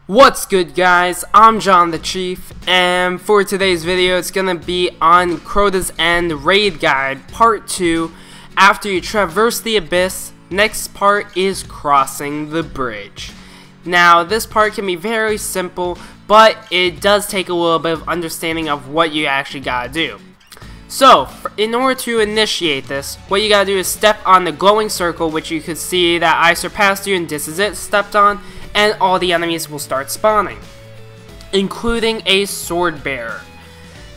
What's good, guys? I'm Jon the Chief, and for today's video it's gonna be on Crota's End Raid Guide Part 2. After you traverse the abyss, next part is crossing the bridge. Now this part can be very simple, but it does take a little bit of understanding of what you actually gotta do. So, in order to initiate this, what you gotta do is step on the glowing circle, which you could see that I surpassed you and this is it, stepped on, and all the enemies will start spawning, including a sword bearer.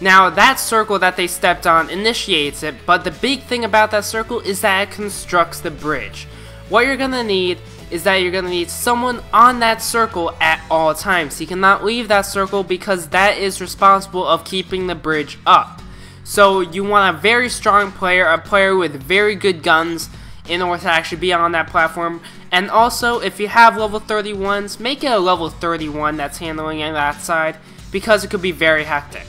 Now that circle that they stepped on initiates it, but the big thing about that circle is that it constructs the bridge. What you're gonna need is that you're gonna need someone on that circle at all times. You cannot leave that circle because that is responsible of keeping the bridge up. So you want a very strong player, a player with very good guns in order to actually be on that platform. And also, if you have level 31s, make it a level 31 that's handling that side, because it could be very hectic.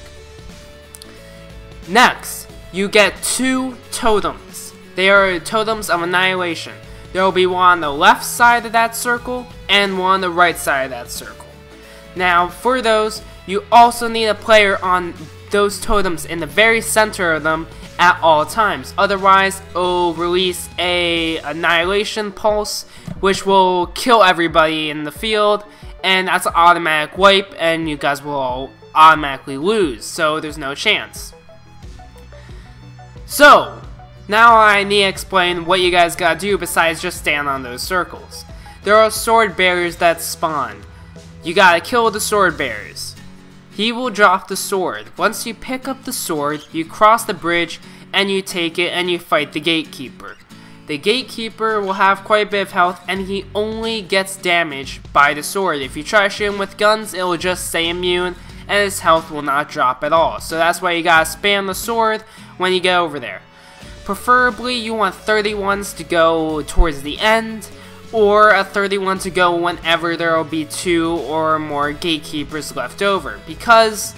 Next, you get 2 totems. They are totems of annihilation. There will be one on the left side of that circle, and one on the right side of that circle. Now, for those, you also need a player on those totems in the very center of them at all times. Otherwise, it'll release a annihilation pulse, which will kill everybody in the field, and that's an automatic wipe, and you guys will all automatically lose, so there's no chance. So, now I need to explain what you guys gotta do besides just stand on those circles. There are sword bearers that spawn. You gotta kill the sword bearers. He will drop the sword. Once you pick up the sword, you cross the bridge and you take it and you fight the gatekeeper. The gatekeeper will have quite a bit of health, and he only gets damaged by the sword. If you try to shoot him with guns, it will just stay immune and his health will not drop at all. So that's why you gotta spam the sword when you get over there. Preferably you want 31s to go towards the end, or a 31 to go whenever there will be 2 or more gatekeepers left over. Because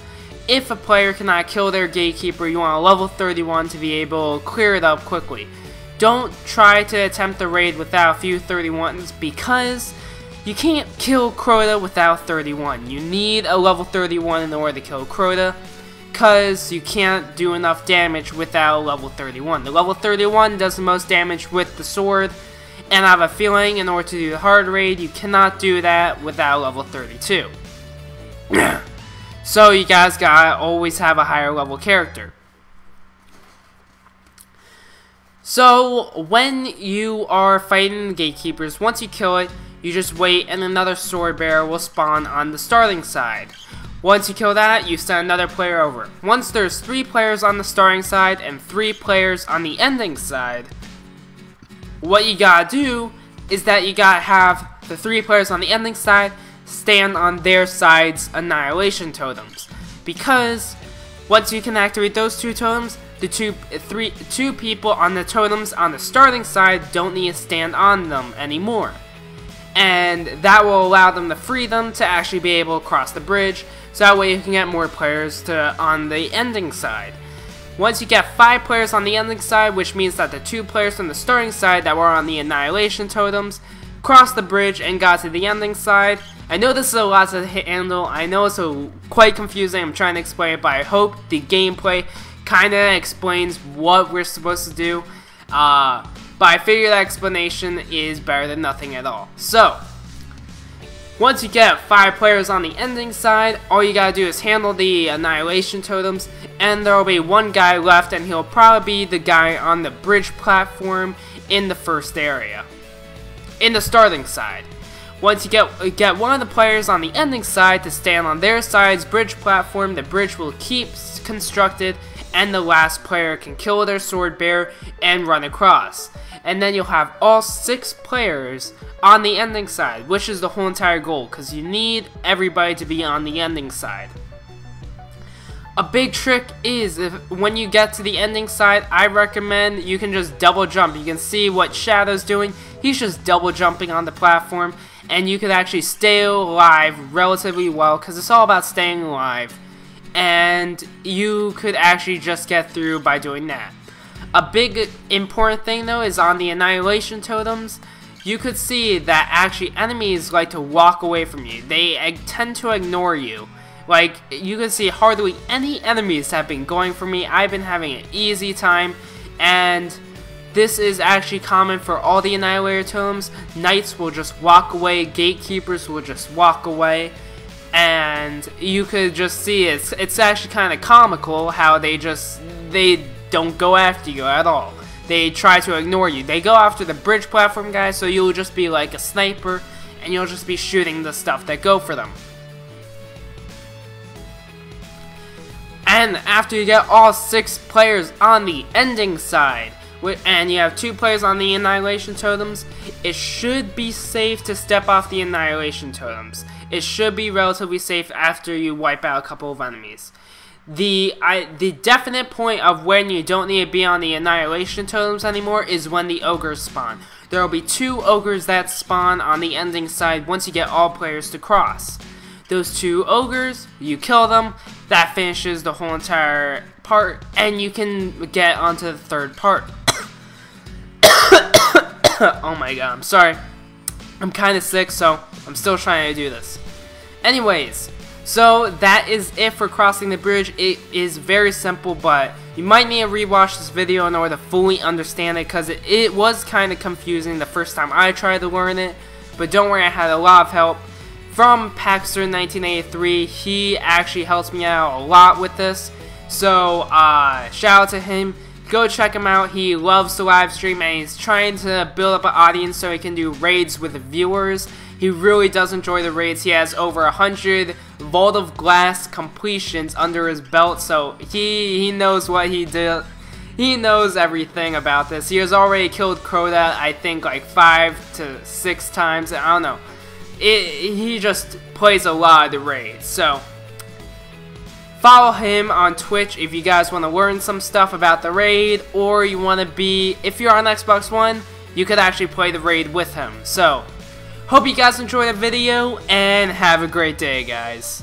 if a player cannot kill their gatekeeper, you want a level 31 to be able to clear it up quickly. Don't try to attempt the raid without a few 31s, because you can't kill Crota without 31. You need a level 31 in order to kill Crota, because you can't do enough damage without a level 31. The level 31 does the most damage with the sword, and I have a feeling in order to do the hard raid, you cannot do that without level 32. So you guys gotta always have a higher level character. So when you are fighting the gatekeepers, once you kill it, you just wait and another sword bearer will spawn on the starting side. Once you kill that, you send another player over. Once there's 3 players on the starting side and 3 players on the ending side, what you gotta do is that you gotta have the 3 players on the ending side stand on their side's annihilation totems. Because once you can activate those 2 totems, the two people on the totems on the starting side don't need to stand on them anymore. And that will allow them the freedom to actually be able to cross the bridge, so that way you can get more players on the ending side. Once you get 5 players on the ending side, which means that the 2 players from the starting side that were on the annihilation totems crossed the bridge and got to the ending side. I know this is a lot to handle, I know it's quite confusing, I'm trying to explain it, but I hope the gameplay kinda explains what we're supposed to do. But I figure that explanation is better than nothing at all. So, once you get 5 players on the ending side, all you gotta do is handle the annihilation totems, and there will be 1 guy left, and he'll probably be the guy on the bridge platform in the first area, in the starting side. Once you get one of the players on the ending side to stand on their side's bridge platform, the bridge will keep constructed, and the last player can kill their sword bearer and run across. And then you'll have all 6 players on the ending side, which is the whole entire goal, because you need everybody to be on the ending side. A big trick is, when you get to the ending side, I recommend you can just double jump. You can see what Shadow's doing. He's just double jumping on the platform, and you could actually stay alive relatively well, because it's all about staying alive. And you could actually just get through by doing that. A big important thing though is on the annihilation totems, you could see that actually enemies like to walk away from you. They tend to ignore you. Like, you can see hardly any enemies have been going for me. I've been having an easy time, and this is actually common for all the Annihilator totems. Knights will just walk away, Gatekeepers will just walk away, and you could just see it's actually kind of comical how they don't go after you at all. They try to ignore you. They go after the bridge platform guys, so you'll just be like a sniper, and you'll just be shooting the stuff that go for them. And after you get all 6 players on the ending side, and you have 2 players on the Annihilation Totems, it should be safe to step off the Annihilation Totems. It should be relatively safe after you wipe out a couple of enemies. The definite point of when you don't need to be on the Annihilation Totems anymore is when the Ogres spawn. There will be 2 Ogres that spawn on the ending side once you get all players to cross. Those 2 Ogres, you kill them, that finishes the whole entire part, and you can get onto the 3rd part. Oh my god, I'm sorry. I'm kind of sick, so I'm still trying to do this. Anyways, so that is it for crossing the bridge. It is very simple, but you might need to rewatch this video in order to fully understand it, because it was kind of confusing the first time I tried to learn it. But don't worry, I had a lot of help from Paxter1983. He actually helps me out a lot with this, so shout out to him. Go check him out. He loves to live stream, and he's trying to build up an audience so he can do raids with the viewers. He really does enjoy the raids. He has over 100 Vault of Glass completions under his belt, so he knows what he did. He knows everything about this. He has already killed Crota, I think, like 5 to 6 times. I don't know. He just plays a lot of the raids, so follow him on Twitch if you guys want to learn some stuff about the raid, or you want to be, if you're on Xbox One, you could actually play the raid with him. So, hope you guys enjoyed the video, and have a great day, guys.